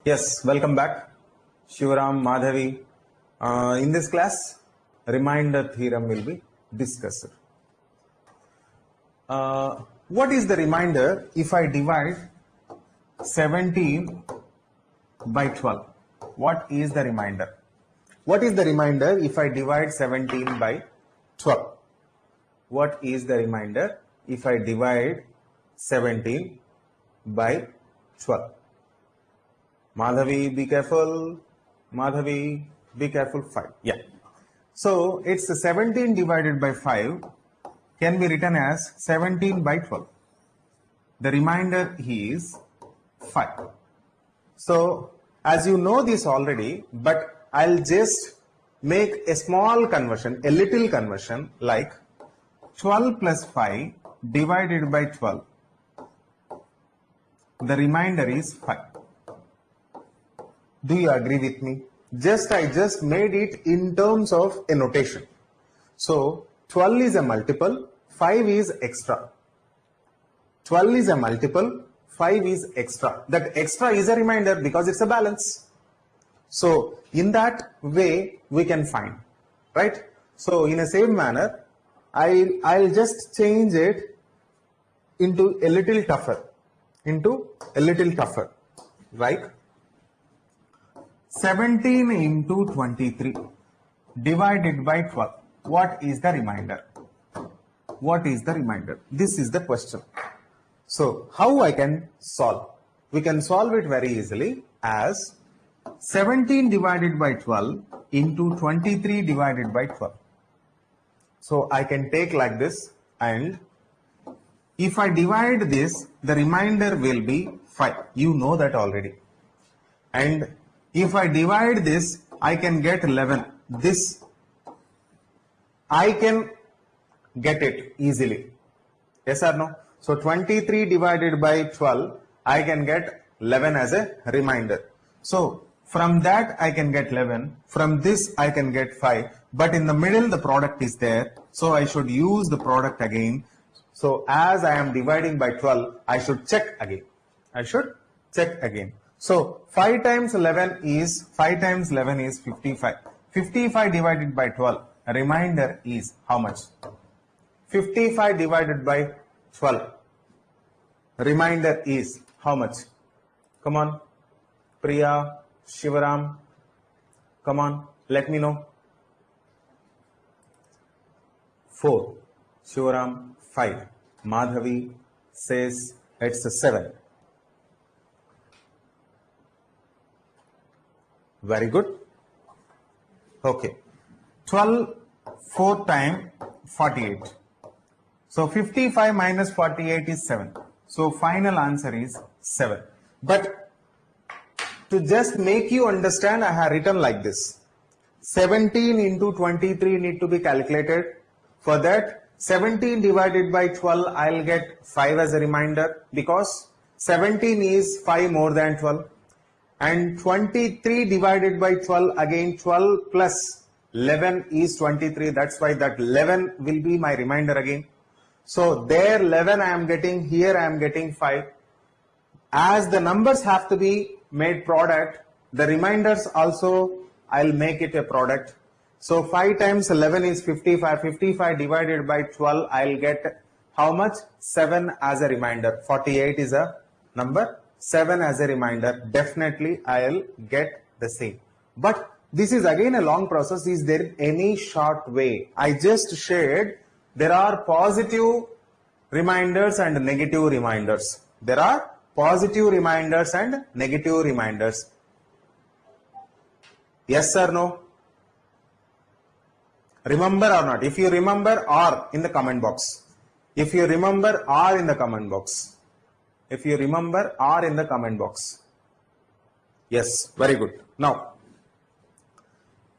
Yes, welcome back. Shivaram, Madhavi. In this class, reminder theorem will be discussed. What is the remainder if I divide 17 by 12? What is the remainder? What is the remainder if I divide 17 by 12? What is the remainder if I divide 17 by 12? Madhavi, be careful. Madhavi, be careful. 5. Yeah. So it's 17 divided by 5 can be written as 17 by 12. The remainder is 5. So as you know this already, but I'll just make a small conversion, a little conversion, like 12 plus 5 divided by 12. The remainder is 5. Do you agree with me? I just made it in terms of a notation. So 12 is a multiple, 5 is extra. 12 is a multiple, 5 is extra. That extra is a remainder because it's a balance. So in that way we can find, right? So in the same manner, I'll just change it into a little tougher, like 17 into 23 divided by 12. What is the remainder? What is the remainder? This is the question. So how I can solve? We can solve it very easily as 17 divided by 12 into 23 divided by 12. So I can take like this, and if I divide this, the remainder will be 5. You know that already. And if I divide this, I can get 11. This I can get it easily. Yes or no? So 23 divided by 12, I can get 11 as a remainder. So from that I can get 11. From this I can get 5. But in the middle the product is there. So I should use the product again. So as I am dividing by 12, I should check again. So 5 times 11 is 55. 55 divided by 12, remainder is how much? 55 divided by 12, remainder is how much? Come on, Priya, Shivaram, come on, let me know. 4, Shivaram, 5, Madhavi says it's 7. Very good. Okay. 12 4 time 48. So 55 minus 48 is 7. So final answer is 7. But to just make you understand, I have written like this. 17 into 23 need to be calculated. For that, 17 divided by 12, I'll get 5 as a remainder because 17 is 5 more than 12. And 23 divided by 12, again 12 plus 11 is 23. That's why that 11 will be my remainder again. So there 11 I am getting, here I am getting 5. As the numbers have to be made product, the remainders also I'll make it a product. So 5 times 11 is 55. 55 divided by 12, I'll get how much? 7 as a remainder. 48 is a number. 7 as a remainder. Definitely I'll get the same. But this is again a long process. Is there any short way? I just shared there are positive reminders and negative reminders. There are positive reminders and negative reminders. Yes or no? Remember or not? If you remember, or in the comment box. If you remember, or in the comment box. If you remember, or in the comment box. Yes, very good. Now,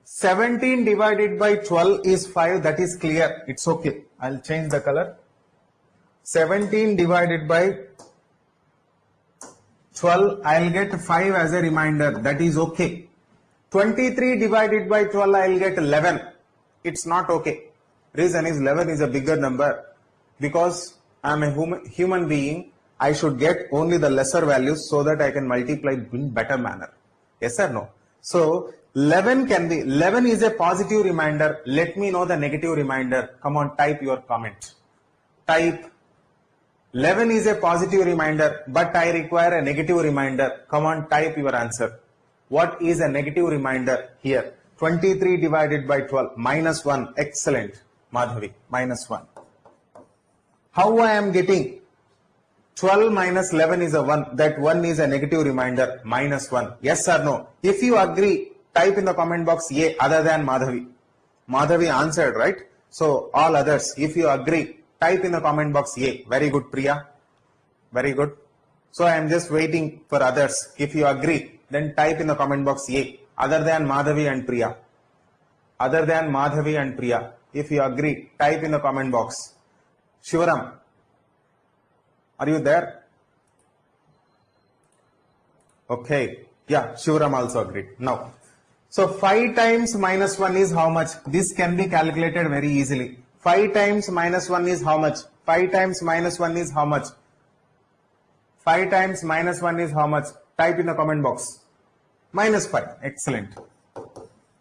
17 divided by 12 is 5. That is clear. It's okay. I'll change the color. 17 divided by 12, I'll get 5 as a remainder. That is okay. 23 divided by 12, I'll get 11. It's not okay. Reason is 11 is a bigger number because I'm a human being. I should get only the lesser values so that I can multiply in better manner. Yes or no? So 11 is a positive remainder. Let me know the negative remainder. Come on, type your comment. Type 11 is a positive remainder, but I require a negative remainder. Come on, type your answer. What is a negative remainder here? 23 divided by 12, minus 1. Excellent, Madhavi, minus 1. How I am getting 12 minus 11 is a 1. That 1 is a negative remainder, minus 1. Yes or no? If you agree, type in the comment box A other than Madhavi. Madhavi answered, right? So all others, if you agree, type in the comment box A. Very good, Priya. Very good. So I am just waiting for others. If you agree, then type in the comment box A other than Madhavi and Priya. Other than Madhavi and Priya. If you agree, type in the comment box. Shivaram, are you there? Okay. Yeah, Shivaram also agreed. Now, so 5 times minus 1 is how much? This can be calculated very easily. 5 times minus 1 is how much? 5 times minus 1 is how much? 5 times minus 1 is how much? Type in the comment box. Minus 5. Excellent.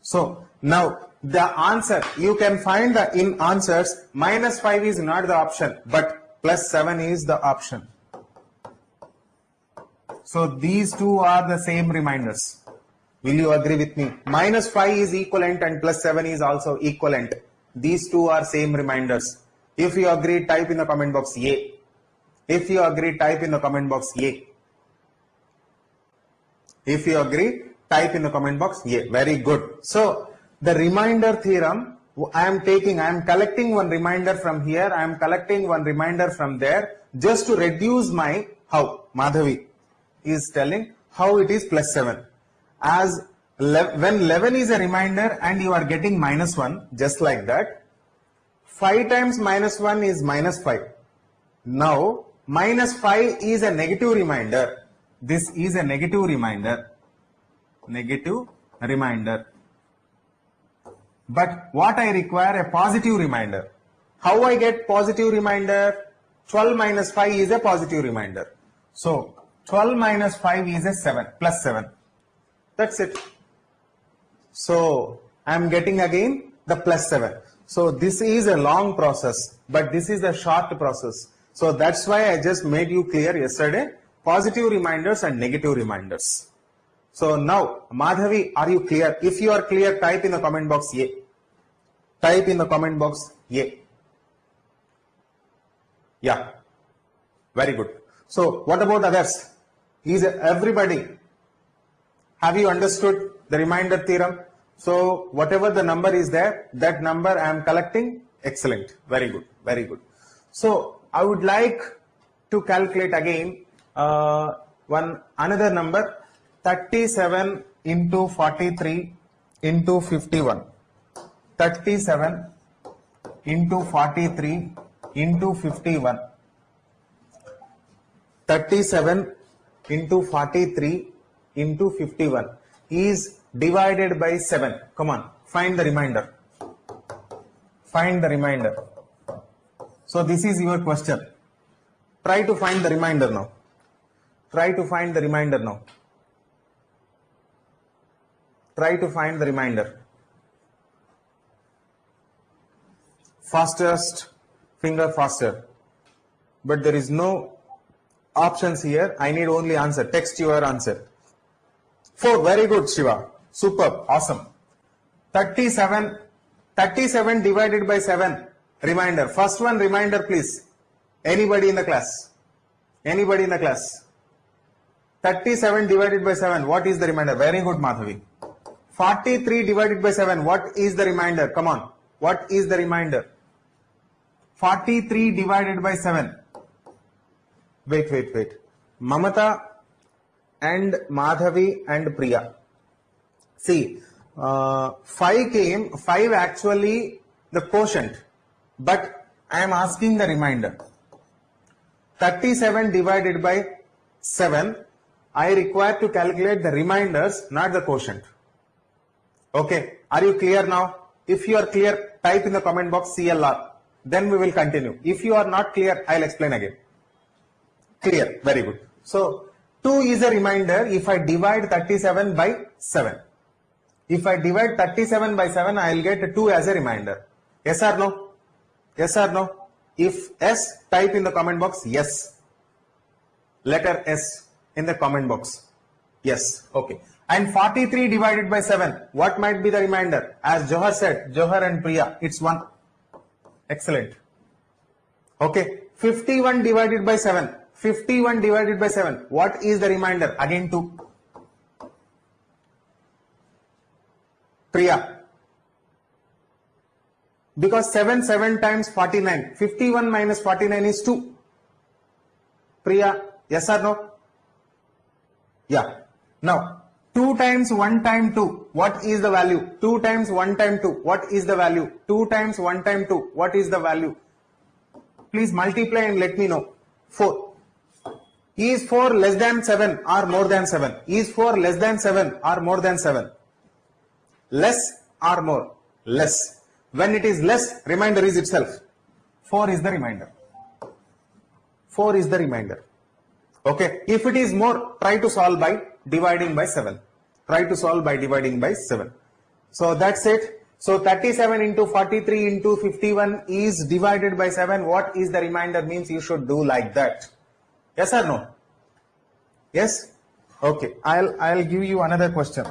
So now the answer, you can find the in answers, minus 5 is not the option, but plus 7 is the option. So these two are the same reminders. Will you agree with me? Minus 5 is equivalent and plus 7 is also equivalent. These two are same reminders. If you agree, type in the comment box A. If you agree, type in the comment box A. If you agree, type in the comment box A. Very good. So the remainder theorem, I am collecting one remainder from here. I am collecting one remainder from there just to reduce my, how? Madhavi is telling how it is plus 7. As when 11 is a remainder and you are getting minus 1, just like that, 5 times minus 1 is minus 5. Now, minus 5 is a negative remainder. This is a negative remainder. Negative remainder. But what I require, a positive remainder. How I get positive remainder? 12 minus 5 is a positive remainder. So, 12 minus 5 is a 7, plus 7. That's it. So I am getting again the plus 7. So this is a long process, but this is a short process. So that's why I just made you clear yesterday, positive reminders and negative reminders. So now, Madhavi, are you clear? If you are clear, type in the comment box A. Type in the comment box A. Yeah. Very good. So what about others? Is everybody, have you understood the remainder theorem? So whatever the number is there, that number I am collecting. Excellent. Very good. Very good. So I would like to calculate again another number, 37 into 43 into 51. 37 into 43 into 51. 37 into 43 into 51 is divided by 7. Come on, find the remainder. Find the remainder. So this is your question. Try to find the remainder now. Try to find the remainder now. Try to find the remainder. Fastest, finger faster. But there is no options here. I need only answer. Text your answer. 4. Very good, Shiva. Superb. Awesome. 37 divided by 7. Remainder. First one remainder, please. Anybody in the class? Anybody in the class? 37 divided by 7. What is the remainder? Very good, Madhavi. 43 divided by 7. What is the remainder? Come on. What is the remainder? 43 divided by 7. Wait. Mamata and Madhavi and Priya. See, 5 actually the quotient, but I am asking the remainder. 37 divided by 7, I require to calculate the reminders, not the quotient. Okay, are you clear now? If you are clear, type in the comment box CLR. Then we will continue. If you are not clear, I'll explain again. Clear. Very good. So 2 is a reminder if I divide 37 by 7. If I divide 37 by 7, I will get 2 as a reminder. Yes or no? Yes or no? If yes, type in the comment box yes. Letter S in the comment box. Yes. Okay. And 43 divided by 7, what might be the remainder? As Johar said, Johar and Priya, it's 1. Excellent. Okay. 51 divided by 7. 51 divided by 7. What is the remainder? Again 2. Priya. Because 7 times 49. 51 minus 49 is 2. Priya, yes or no? Yeah. Now, 2 times 1 time 2. What is the value? 2 times 1 time 2. What is the value? 2 times 1 time 2. What is the value? Please multiply and let me know. 4. Is 4 less than 7 or more than 7? Is 4 less than 7 or more than 7? Less or more? Less. When it is less, remainder is itself. 4 is the remainder. 4 is the remainder. Okay. If it is more, try to solve by dividing by 7. Try to solve by dividing by 7. So that's it. So 37 into 43 into 51 is divided by 7. What is the remainder? Means you should do like that. Yes or no? Yes? Okay. I'll give you another question.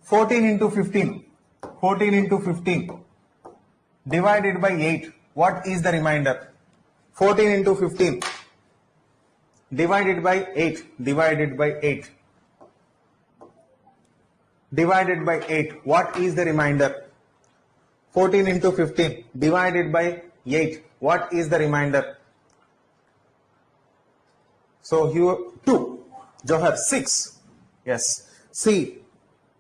14 into 15. 14 into 15 divided by 8. What is the remainder? 14 into 15 divided by 8. Divided by 8. Divided by 8. What is the remainder? 14 into 15 divided by 8. What is the remainder? So here 2. Johar 6. Yes. See,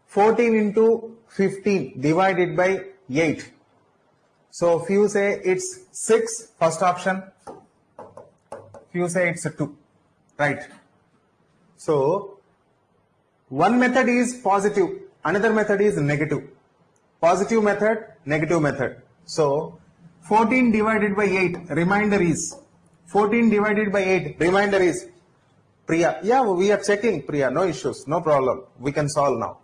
14 into 15 divided by 8. So few say it's 6, first option. Few say it's a 2. Right. So one method is positive, another method is negative. Positive method, negative method. So 14 divided by 8, remainder is 14 divided by 8, remainder is Priya. Yeah, we are checking Priya, no issues, no problem. We can solve now.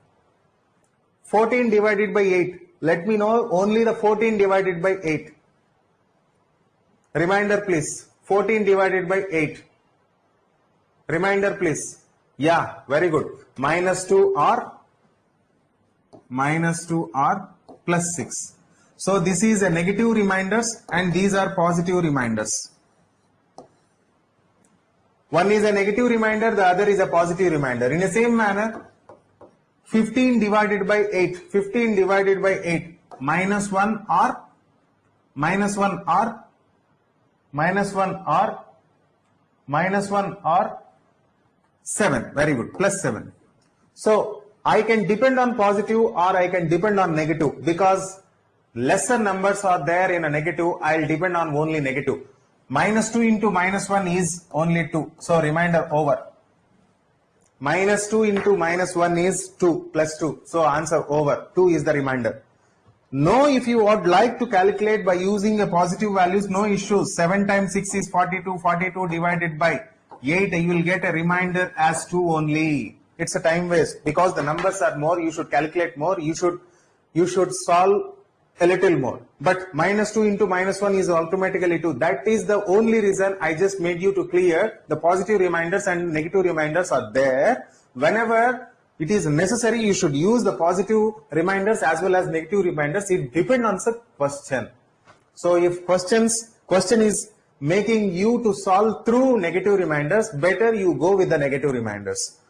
14 divided by 8. Let me know only the 14 divided by 8. Remainder please. 14 divided by 8. Remainder please. Yeah, very good. Minus 2 or plus 6. So this is a negative reminders and these are positive reminders. One is a negative reminder, the other is a positive reminder. In the same manner, 15 divided by 8. 15 divided by 8. Minus 1 or minus 1 or minus 1 or minus 1 or 7. Very good. Plus 7. So I can depend on positive or I can depend on negative, because lesser numbers are there in a negative. I'll depend on only negative. Minus 2 into minus 1 is only 2. So remainder over. Minus 2 into minus 1 is 2 plus 2. So answer over. 2 is the remainder. No, if you would like to calculate by using a positive values, no issues. 7 times 6 is 42. 42 divided by 8, you will get a remainder as 2 only. It's a time waste, because the numbers are more. You should calculate more. You should solve a little more. But minus 2 into minus 1 is automatically 2. That is the only reason I just made you to clear the positive reminders and negative reminders are there. Whenever it is necessary, you should use the positive reminders as well as negative reminders. It depends on the question. So if question is making you to solve through negative reminders, better you go with the negative reminders.